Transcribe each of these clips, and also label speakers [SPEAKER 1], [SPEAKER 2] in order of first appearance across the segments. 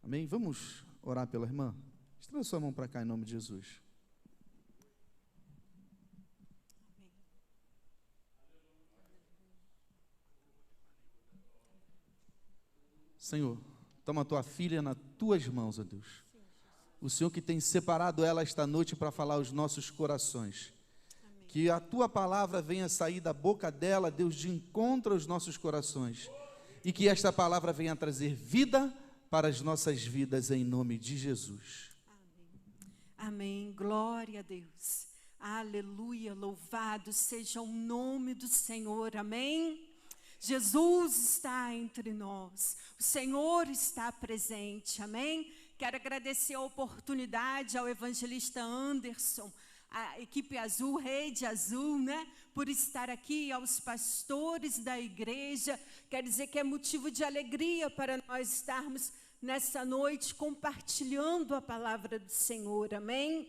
[SPEAKER 1] Amém? Vamos orar pela irmã? Estenda sua mão para cá em nome de Jesus. Senhor, toma a tua filha nas tuas mãos, ó Deus. O Senhor que tem separado ela esta noite para falar aos nossos corações. Amém. Que a tua palavra venha sair da boca dela, Deus, de encontro aos nossos corações. E que esta palavra venha trazer vida para as nossas vidas, em nome de Jesus.
[SPEAKER 2] Amém. Amém. Glória a Deus. Aleluia. Louvado seja o nome do Senhor. Amém. Jesus está entre nós, o Senhor está presente, amém? Quero agradecer a oportunidade ao evangelista Anderson, a equipe azul, Rede Azul, né? Por estar aqui, aos pastores da igreja. Quero dizer que é motivo de alegria para nós estarmos nessa noite compartilhando a palavra do Senhor, amém?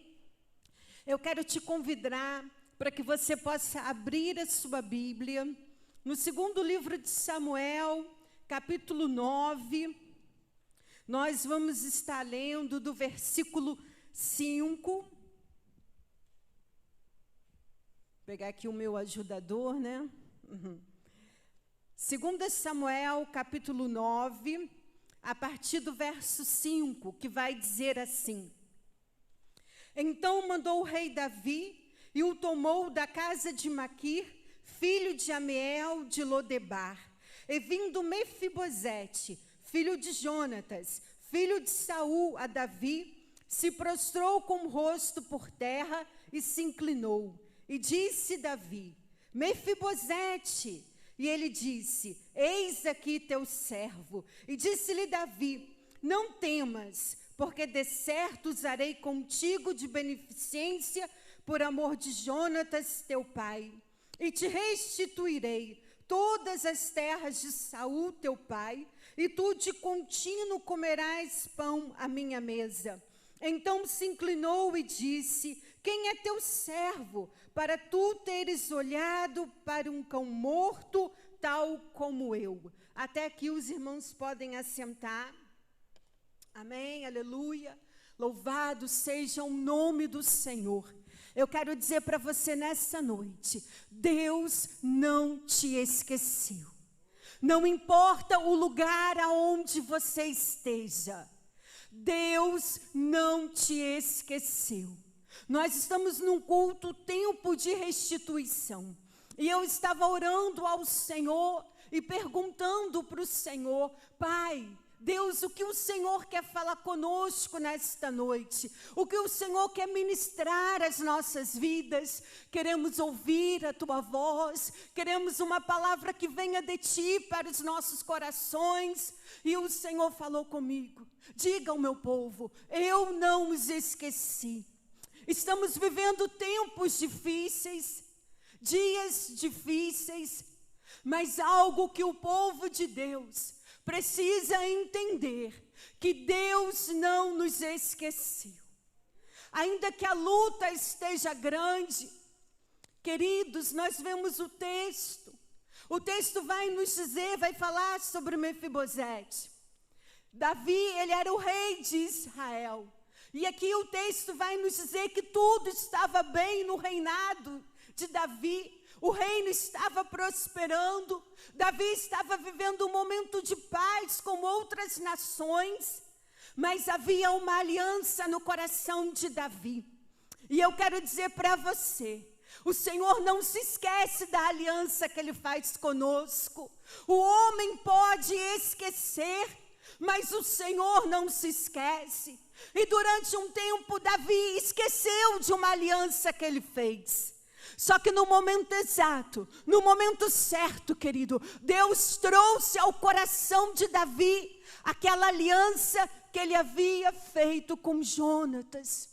[SPEAKER 2] Eu quero te convidar para que você possa abrir a sua Bíblia no segundo livro de Samuel, capítulo 9, nós vamos estar lendo do versículo 5. Vou pegar aqui o meu ajudador, né? 2 Samuel, capítulo 9, a partir do verso 5, que vai dizer assim: Então mandou o rei Davi e o tomou da casa de Maquir, filho de Amiel de Lodebar, e vindo Mefibosete, filho de Jonatas, filho de Saul, a Davi, se prostrou com o rosto por terra e se inclinou. E disse Davi: Mefibosete. E ele disse: Eis aqui teu servo. E disse-lhe Davi: Não temas, porque de certo usarei contigo de beneficência por amor de Jonatas teu pai. E te restituirei todas as terras de Saul teu pai, e tu de contínuo comerás pão à minha mesa. Então se inclinou e disse: Quem é teu servo, para tu teres olhado para um cão morto, tal como eu? Até aqui os irmãos podem assentar. Amém, aleluia. Louvado seja o nome do Senhor. Eu quero dizer para você nessa noite, Deus não te esqueceu. Não importa o lugar aonde você esteja, Deus não te esqueceu. Nós estamos num culto, tempo de restituição. E eu estava orando ao Senhor e perguntando para o Senhor: Pai, Deus, o que o Senhor quer falar conosco nesta noite? O que o Senhor quer ministrar às nossas vidas? Queremos ouvir a Tua voz, queremos uma palavra que venha de Ti para os nossos corações. E o Senhor falou comigo: diga ao meu povo, eu não os esqueci. Estamos vivendo tempos difíceis, dias difíceis, mas algo que o povo de Deus precisa entender, que Deus não nos esqueceu. Ainda que a luta esteja grande, queridos, nós vemos o texto vai nos dizer, vai falar sobre Mefibosete. Davi, ele era o rei de Israel, e aqui o texto vai nos dizer que tudo estava bem no reinado de Davi. O reino estava prosperando, Davi estava vivendo um momento de paz com outras nações, mas havia uma aliança no coração de Davi. E eu quero dizer para você, o Senhor não se esquece da aliança que Ele faz conosco. O homem pode esquecer, mas o Senhor não se esquece. E durante um tempo, Davi esqueceu de uma aliança que ele fez. Só que no momento exato, no momento certo, querido, Deus trouxe ao coração de Davi aquela aliança que ele havia feito com Jonatas,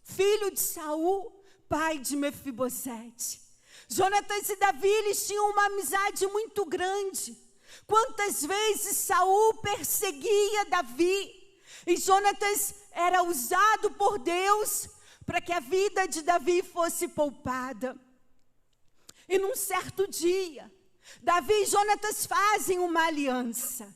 [SPEAKER 2] filho de Saul, pai de Mefibosete. Jonatas e Davi, eles tinham uma amizade muito grande. Quantas vezes Saul perseguia Davi, e Jonatas era usado por Deus para que a vida de Davi fosse poupada. E num certo dia, Davi e Jonatas fazem uma aliança.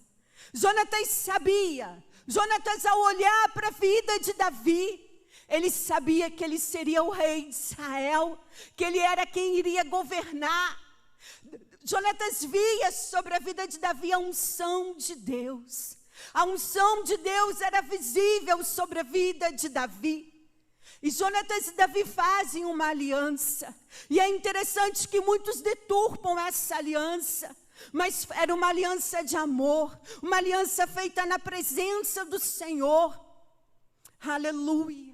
[SPEAKER 2] Jonatas sabia Jonatas, ao olhar para a vida de Davi, ele sabia que ele seria o rei de Israel, que ele era quem iria governar. Jonatas via sobre a vida de Davi a unção de Deus. A unção de Deus era visível sobre a vida de Davi. E Jonatas e Davi fazem uma aliança. E é interessante que muitos deturpam essa aliança. Mas era uma aliança de amor. Uma aliança feita na presença do Senhor. Aleluia.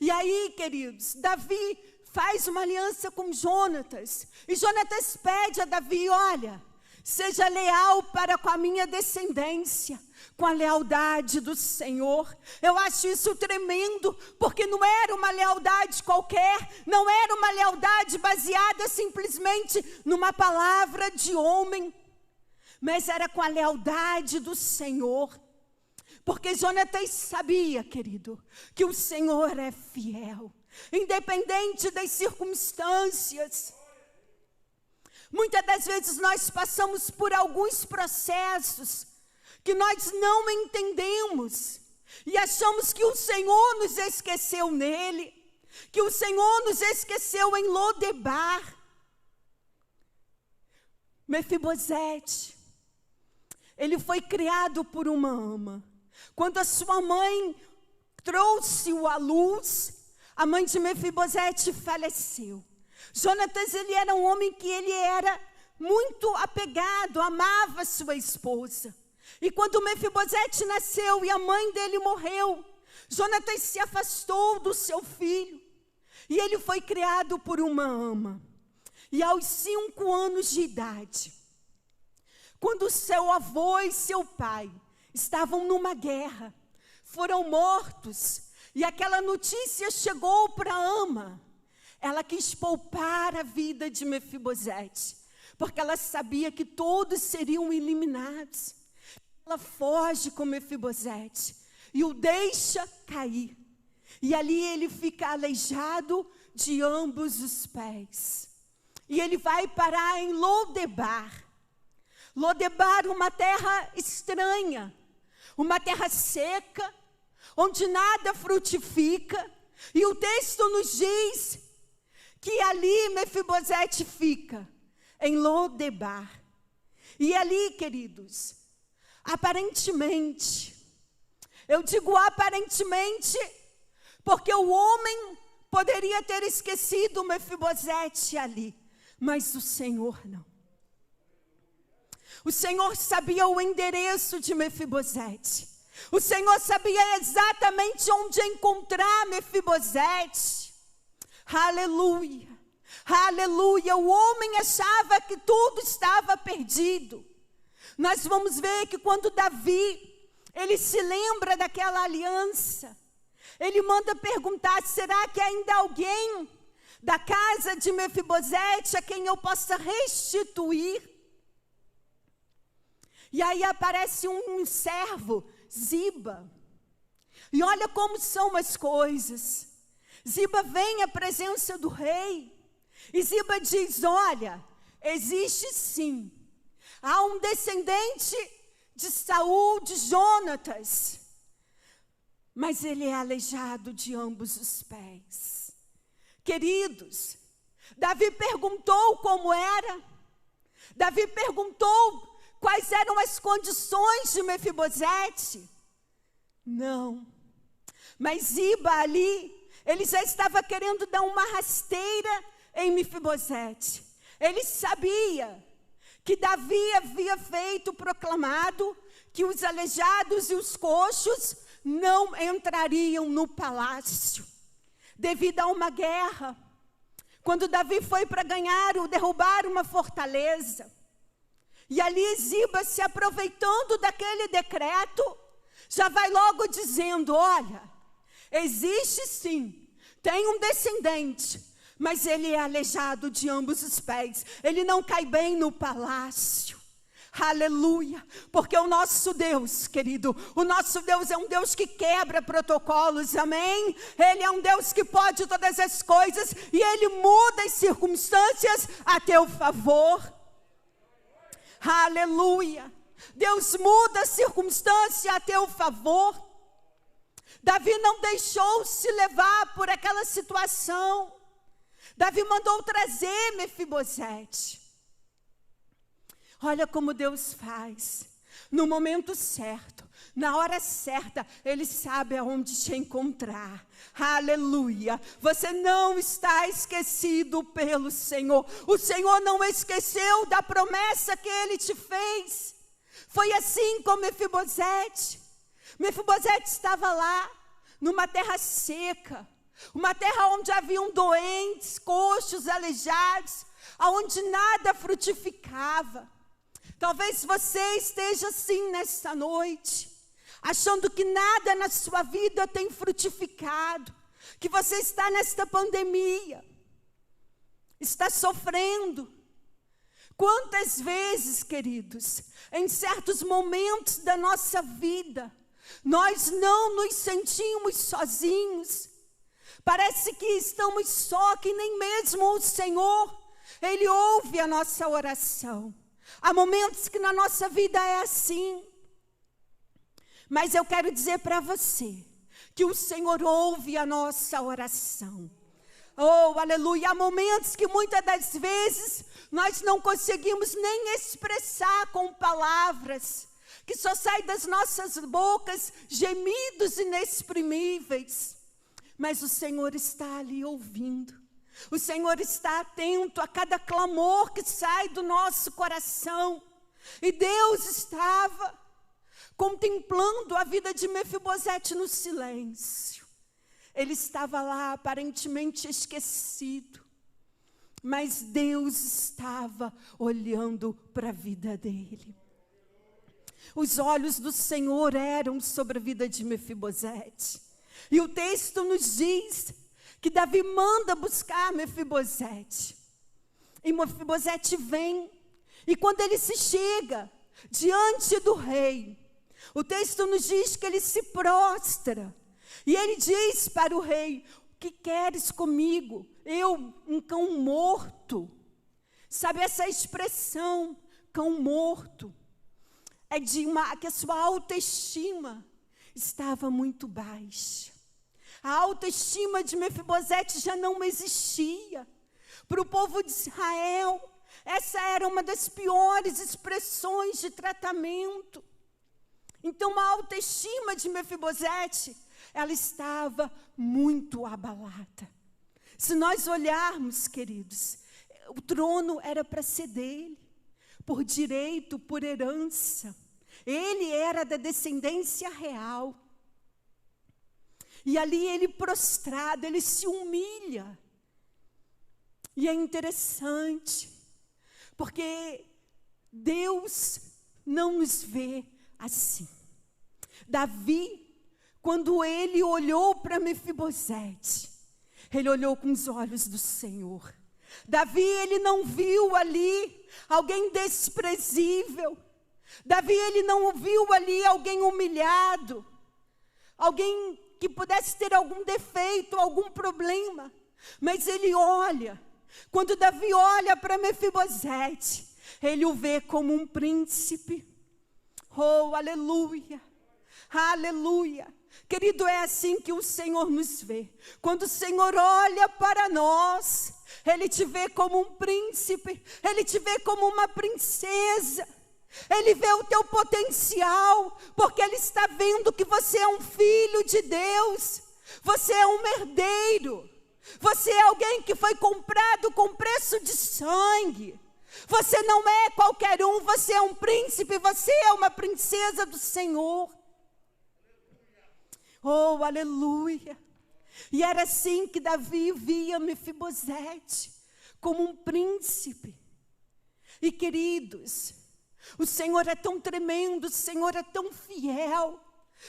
[SPEAKER 2] E aí, queridos, Davi faz uma aliança com Jonatas. E Jonatas pede a Davi, olha, seja leal para com a minha descendência, com a lealdade do Senhor. Eu acho isso tremendo, porque não era uma lealdade qualquer, não era uma lealdade baseada simplesmente numa palavra de homem, mas era com a lealdade do Senhor. Porque Jonatas sabia, querido, que o Senhor é fiel, independente das circunstâncias. Muitas das vezes nós passamos por alguns processos que nós não entendemos e achamos que o Senhor nos esqueceu nele, que o Senhor nos esqueceu em Lodebar. Mefibosete, ele foi criado por uma ama. Quando a sua mãe trouxe-o à luz, a mãe de Mefibosete faleceu. Jonatas, ele era um homem que ele era muito apegado, amava sua esposa. E quando Mefibosete nasceu e a mãe dele morreu, Jonatas se afastou do seu filho. E ele foi criado por uma ama. E aos 5 anos de idade, quando seu avô e seu pai estavam numa guerra, foram mortos, e aquela notícia chegou para a ama. Ela quis poupar a vida de Mefibosete, porque ela sabia que todos seriam eliminados. Ela foge com Mefibosete e o deixa cair. E ali ele fica aleijado de ambos os pés. E ele vai parar em Lodebar. Lodebar, uma terra estranha, uma terra seca, onde nada frutifica. E o texto nos diz que ali Mefibosete fica, em Lodebar. E ali, queridos, aparentemente, eu digo aparentemente, porque o homem poderia ter esquecido Mefibosete ali, mas o Senhor não. O Senhor sabia o endereço de Mefibosete. O Senhor sabia exatamente onde encontrar Mefibosete. Aleluia, aleluia. O homem achava que tudo estava perdido. Nós vamos ver que quando Davi, ele se lembra daquela aliança, ele manda perguntar, será que ainda há alguém da casa de Mefibosete a quem eu possa restituir? E aí aparece um servo, Ziba. E olha como são as coisas. Ziba vem à presença do rei. E Ziba diz, olha, existe sim. Há um descendente de Saul, de Jonatas. Mas ele é aleijado de ambos os pés. Queridos, Davi perguntou como era. Davi perguntou quais eram as condições de Mefibosete? Não. Mas Ziba ali, ele já estava querendo dar uma rasteira em Mefibosete. Ele sabia que Davi havia proclamado que os aleijados e os coxos não entrariam no palácio, devido a uma guerra. Quando Davi foi para derrubar uma fortaleza, e ali Ziba, se aproveitando daquele decreto, já vai logo dizendo, olha, existe sim, tem um descendente, mas ele é aleijado de ambos os pés, ele não cai bem no palácio. Aleluia, porque o nosso Deus, querido, o nosso Deus é um Deus que quebra protocolos, amém? Ele é um Deus que pode todas as coisas, e Ele muda as circunstâncias a teu favor. Aleluia. Deus muda a circunstância a teu favor. Davi não deixou se levar por aquela situação. Davi mandou trazer Mefibosete. Olha como Deus faz. No momento certo, na hora certa, Ele sabe aonde te encontrar. Aleluia. Você não está esquecido pelo Senhor. O Senhor não esqueceu da promessa que Ele te fez. Foi assim com Mefibosete. Mefibosete estava lá, numa terra seca. Uma terra onde haviam doentes, coxos, aleijados. Onde nada frutificava. Talvez você esteja assim nesta noite, achando que nada na sua vida tem frutificado, que você está nesta pandemia, está sofrendo. Quantas vezes, queridos, em certos momentos da nossa vida, nós não nos sentimos sozinhos, parece que estamos só, que nem mesmo o Senhor, Ele ouve a nossa oração. Há momentos que na nossa vida é assim. Mas eu quero dizer para você que o Senhor ouve a nossa oração. Oh, aleluia. Há momentos que muitas das vezes nós não conseguimos nem expressar com palavras, que só sai das nossas bocas gemidos inexprimíveis. Mas o Senhor está ali ouvindo. O Senhor está atento a cada clamor que sai do nosso coração. E Deus estava contemplando a vida de Mefibosete no silêncio. Ele estava lá aparentemente esquecido. Mas Deus estava olhando para a vida dele. Os olhos do Senhor eram sobre a vida de Mefibosete. E o texto nos diz que Davi manda buscar Mefibosete. E Mefibosete vem. E quando ele se chega diante do rei, o texto nos diz que ele se prostra. E ele diz para o rei: o que queres comigo? Eu, um cão morto. Sabe essa expressão, cão morto? É de que a sua autoestima estava muito baixa. A autoestima de Mefibosete já não existia. Para o povo de Israel, essa era uma das piores expressões de tratamento. Então, a autoestima de Mefibosete, ela estava muito abalada. Se nós olharmos, queridos, o trono era para ser dele, por direito, por herança. Ele era da descendência real. E ali ele prostrado, ele se humilha. E é interessante, porque Deus não nos vê assim. Davi, quando ele olhou para Mefibosete, ele olhou com os olhos do Senhor. Davi, ele não viu ali alguém desprezível. Davi, ele não viu ali alguém humilhado, alguém que pudesse ter algum defeito, algum problema. Mas ele olha, quando Davi olha para Mefibosete, ele o vê como um príncipe. Oh, aleluia, aleluia. Querido, é assim que o Senhor nos vê. Quando o Senhor olha para nós, Ele te vê como um príncipe, Ele te vê como uma princesa. Ele vê o teu potencial, porque Ele está vendo que você é um filho de Deus. Você é um herdeiro. Você é alguém que foi comprado com preço de sangue. Você não é qualquer um, você é um príncipe, você é uma princesa do Senhor. Oh, aleluia. E era assim que Davi via Mefibosete, como um príncipe. E queridos, o Senhor é tão tremendo, o Senhor é tão fiel.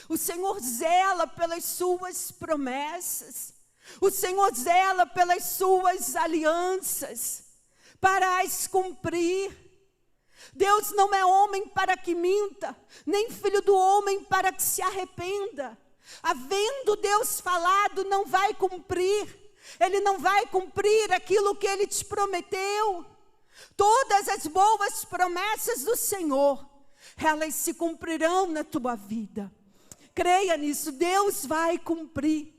[SPEAKER 2] O Senhor zela pelas suas promessas. O Senhor zela pelas suas alianças, para as cumprir. Deus não é homem para que minta, nem filho do homem para que se arrependa. Havendo Deus falado, não vai cumprir. Ele não vai cumprir aquilo que Ele te prometeu. Todas as boas promessas do Senhor, elas se cumprirão na tua vida. Creia nisso, Deus vai cumprir.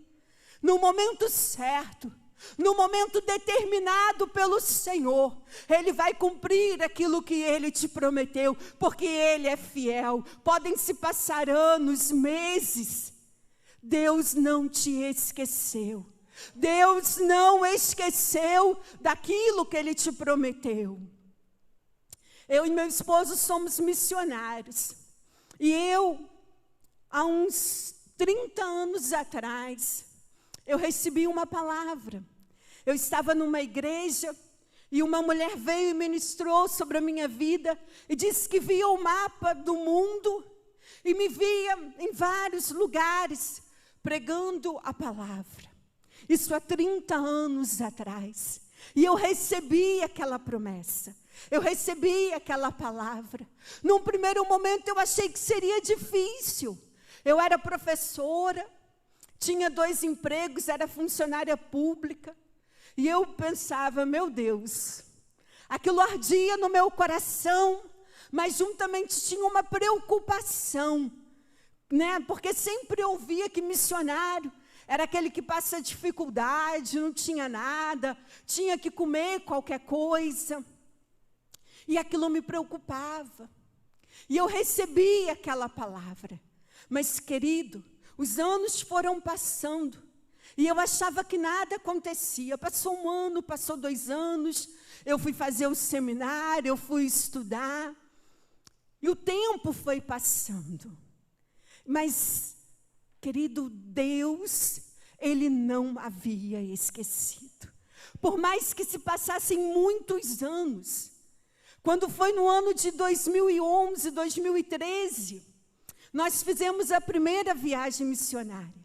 [SPEAKER 2] No momento certo, no momento determinado pelo Senhor, Ele vai cumprir aquilo que Ele te prometeu, porque Ele é fiel. Podem se passar anos, meses, Deus não te esqueceu. Deus não esqueceu daquilo que Ele te prometeu. Eu e meu esposo somos missionários. E eu, há uns 30 anos atrás, eu recebi uma palavra. Eu estava numa igreja e uma mulher veio e ministrou sobre a minha vida e disse que via o mapa do mundo e me via em vários lugares pregando a palavra. Isso há 30 anos atrás. E eu recebi aquela promessa. Eu recebi aquela palavra. Num primeiro momento eu achei que seria difícil. Eu era professora, tinha 2 empregos, era funcionária pública. E eu pensava, meu Deus, aquilo ardia no meu coração, mas juntamente tinha uma preocupação, né? Porque sempre ouvia que missionário era aquele que passa dificuldade, não tinha nada, tinha que comer qualquer coisa. E aquilo me preocupava. E eu recebi aquela palavra. Mas, querido, os anos foram passando. E eu achava que nada acontecia. Passou 1 ano, passou 2 anos. Eu fui fazer o seminário, eu fui estudar. E o tempo foi passando. Mas, querido, Deus, Ele não havia esquecido. Por mais que se passassem muitos anos, quando foi no ano de 2011, 2013, nós fizemos a primeira viagem missionária.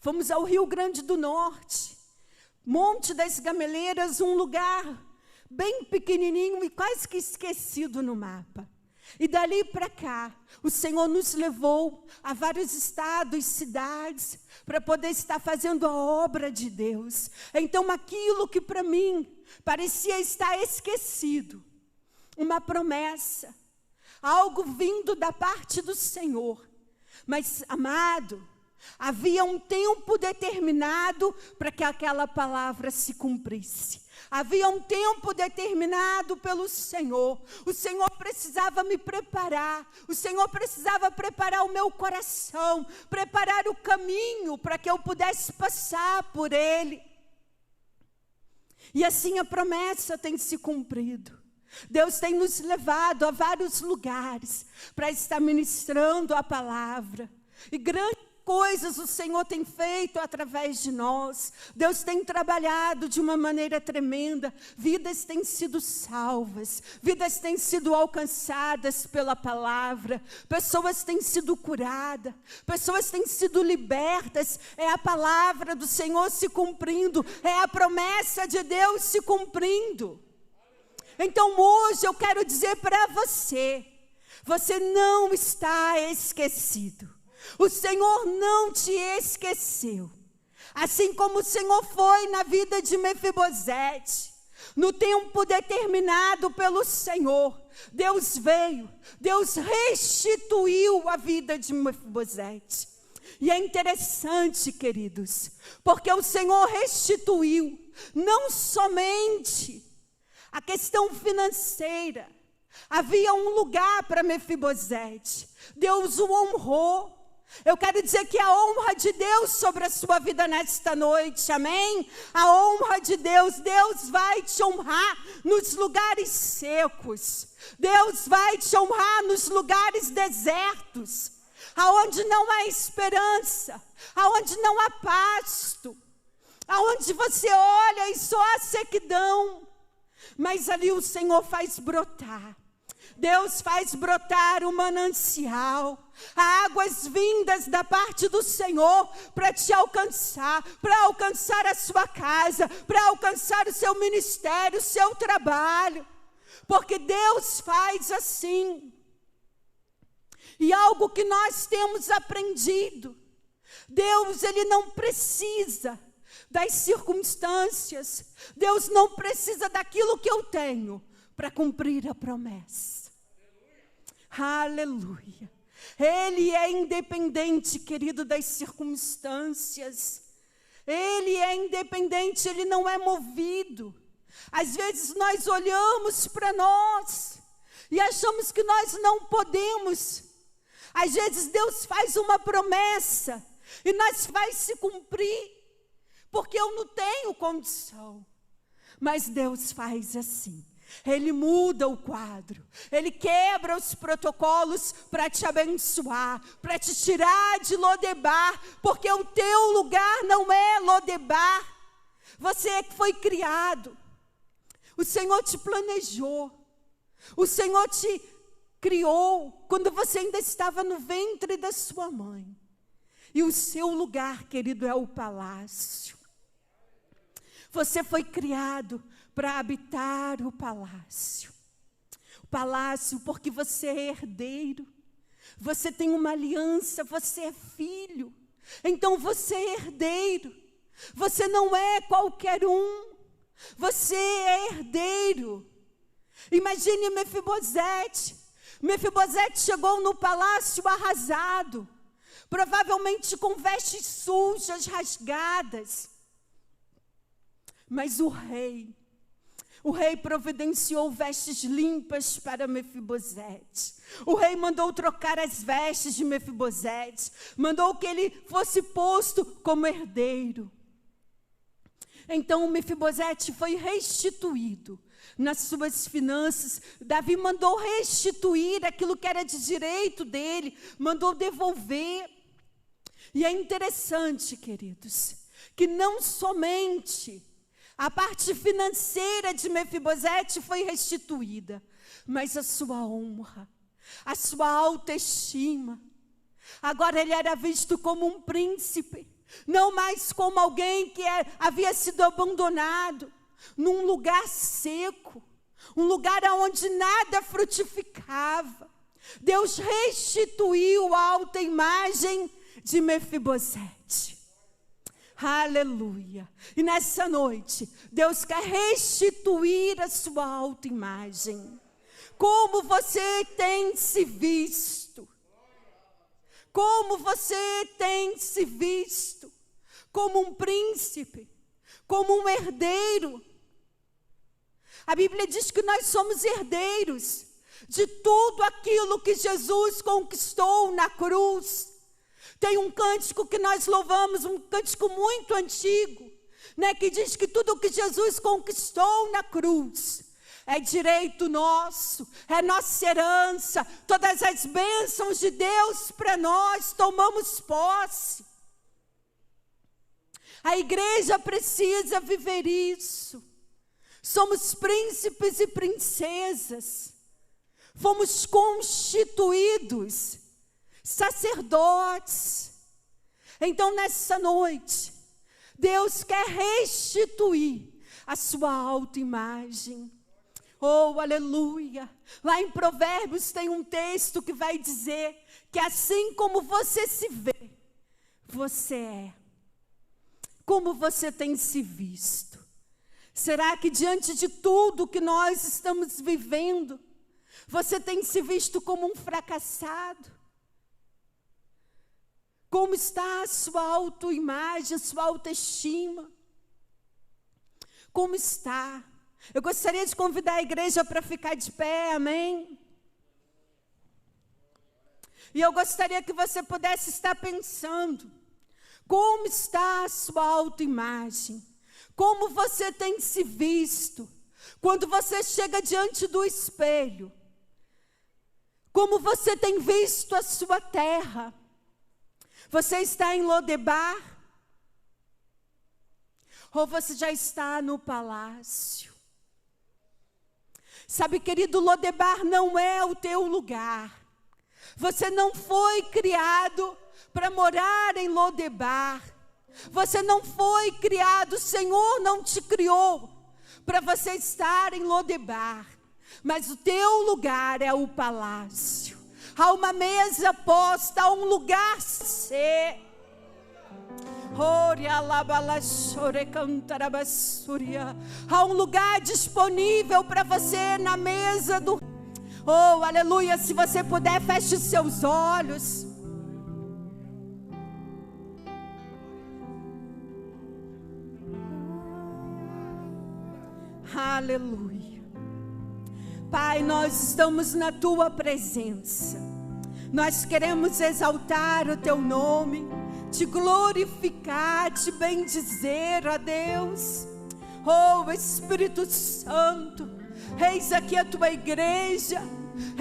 [SPEAKER 2] Fomos ao Rio Grande do Norte, Monte das Gameleiras, um lugar bem pequenininho e quase que esquecido no mapa. E dali para cá, o Senhor nos levou a vários estados, cidades, para poder estar fazendo a obra de Deus. Então, aquilo que para mim parecia estar esquecido, uma promessa, algo vindo da parte do Senhor. Mas, amado, havia um tempo determinado para que aquela palavra se cumprisse. Havia um tempo determinado pelo Senhor. O Senhor precisava me preparar. O Senhor precisava preparar o meu coração, preparar o caminho para que eu pudesse passar por ele. E assim a promessa tem se cumprido. Deus tem nos levado a vários lugares para estar ministrando a palavra. E grandes coisas o Senhor tem feito através de nós. Deus tem trabalhado de uma maneira tremenda. Vidas têm sido salvas. Vidas têm sido alcançadas pela palavra. Pessoas têm sido curadas. Pessoas têm sido libertas. É a palavra do Senhor se cumprindo. É a promessa de Deus se cumprindo. Então hoje eu quero dizer para você, você não está esquecido. O Senhor não te esqueceu. Assim como o Senhor foi na vida de Mefibosete, no tempo determinado pelo Senhor, Deus veio, Deus restituiu a vida de Mefibosete. E é interessante, queridos, porque o Senhor restituiu não somente a questão financeira. Havia um lugar para Mefibosete. Deus o honrou. Eu quero dizer que a honra de Deus sobre a sua vida nesta noite, amém? A honra de Deus, Deus vai te honrar nos lugares secos. Deus vai te honrar nos lugares desertos, aonde não há esperança, aonde não há pasto, aonde você olha e só há sequidão. Mas ali o Senhor faz brotar. Deus faz brotar o manancial, águas vindas da parte do Senhor para te alcançar, para alcançar a sua casa, para alcançar o seu ministério, o seu trabalho. Porque Deus faz assim. E algo que nós temos aprendido, Deus, Ele não precisa das circunstâncias. Deus não precisa daquilo que eu tenho para cumprir a promessa. Aleluia. Ele é independente, querido, das circunstâncias. Ele é independente, ele não é movido. Às vezes nós olhamos para nós e achamos que nós não podemos. Às vezes Deus faz uma promessa e nós faz se cumprir, porque eu não tenho condição. Mas Deus faz assim. Ele muda o quadro, Ele quebra os protocolos para te abençoar, para te tirar de Lodebar, porque o teu lugar não é Lodebar. Você é que foi criado, o Senhor te planejou, o Senhor te criou quando você ainda estava no ventre da sua mãe. E o seu lugar, querido, é o palácio. Você foi criado para habitar o palácio. O palácio porque você é herdeiro. Você tem uma aliança, você é filho. Então você é herdeiro. Você não é qualquer um. Você é herdeiro. Imagine Mefibosete. Mefibosete chegou no palácio arrasado, provavelmente com vestes sujas, rasgadas. Mas o rei providenciou vestes limpas para Mefibosete. O rei mandou trocar as vestes de Mefibosete, mandou que ele fosse posto como herdeiro. Então Mefibosete foi restituído nas suas finanças. Davi mandou restituir aquilo que era de direito dele, mandou devolver. E é interessante, queridos, que não somente a parte financeira de Mefibosete foi restituída, mas a sua honra, a sua autoestima. Agora ele era visto como um príncipe, não mais como alguém que havia sido abandonado num lugar seco, um lugar onde nada frutificava. Deus restituiu a autoimagem de Mefibosete. Aleluia. E nessa noite, Deus quer restituir a sua autoimagem. Como você tem se visto? Como você tem se visto? Como um príncipe? Como um herdeiro? A Bíblia diz que nós somos herdeiros de tudo aquilo que Jesus conquistou na cruz. Tem um cântico que nós louvamos, um cântico muito antigo, né, que diz que tudo o que Jesus conquistou na cruz é direito nosso, é nossa herança. Todas as bênçãos de Deus para nós, tomamos posse. A igreja precisa viver isso. Somos príncipes e princesas. Fomos constituídos sacerdotes. Então nessa noite, Deus quer restituir a sua autoimagem. Oh, aleluia. Lá em Provérbios tem um texto que vai dizer que assim como você se vê, você é. Como você tem se visto? Será que diante de tudo que nós estamos vivendo, você tem se visto como um fracassado? Como está a sua autoimagem, a sua autoestima? Como está? Eu gostaria de convidar a igreja para ficar de pé, amém? E eu gostaria que você pudesse estar pensando, como está a sua autoimagem? Como você tem se visto? Quando você chega diante do espelho, como você tem visto a sua terra? Você está em Lodebar? Ou você já está no palácio? Sabe, querido, Lodebar não é o teu lugar. Você não foi criado para morar em Lodebar. Você não foi criado, o Senhor não te criou para você estar em Lodebar. Mas o teu lugar é o palácio. Há uma mesa posta, há um lugar ser. Há um lugar disponível para você na mesa do. Oh, aleluia, se você puder, feche os seus olhos. Aleluia. Pai, nós estamos na Tua presença. Nós queremos exaltar o Teu nome, Te glorificar, Te bendizer, ó Deus. Oh, Espírito Santo, eis aqui a Tua igreja,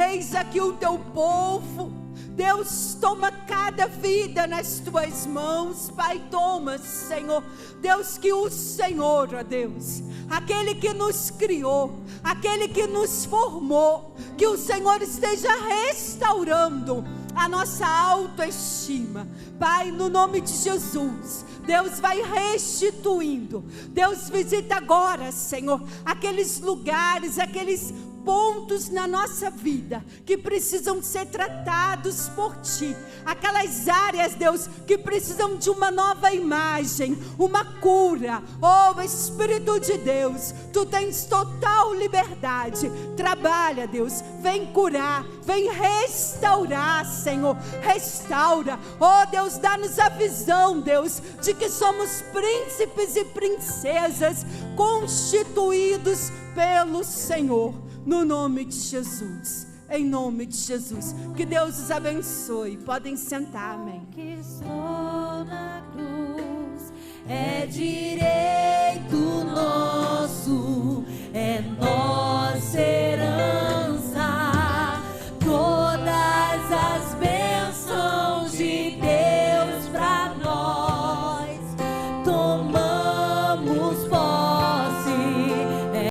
[SPEAKER 2] eis aqui o Teu povo. Deus, toma cada vida nas Tuas mãos, Pai, toma, Senhor. Deus, que o Senhor, ó Deus, aquele que nos criou, aquele que nos formou, que o Senhor esteja restaurando a nossa autoestima, Pai, no nome de Jesus. Deus vai restituindo. Deus, visita agora, Senhor, aqueles lugares, aqueles pontos na nossa vida que precisam ser tratados por Ti, aquelas áreas, Deus, que precisam de uma nova imagem, uma cura. Oh, Espírito de Deus, Tu tens total liberdade. Trabalha, Deus, vem curar, vem restaurar, Senhor, restaura. Oh, Deus, dá-nos a visão, Deus, de que somos príncipes e princesas constituídos pelo Senhor. No nome de Jesus, em nome de Jesus, que Deus os abençoe. Podem sentar, amém.
[SPEAKER 3] Que estou na cruz, é direito nosso, é nós.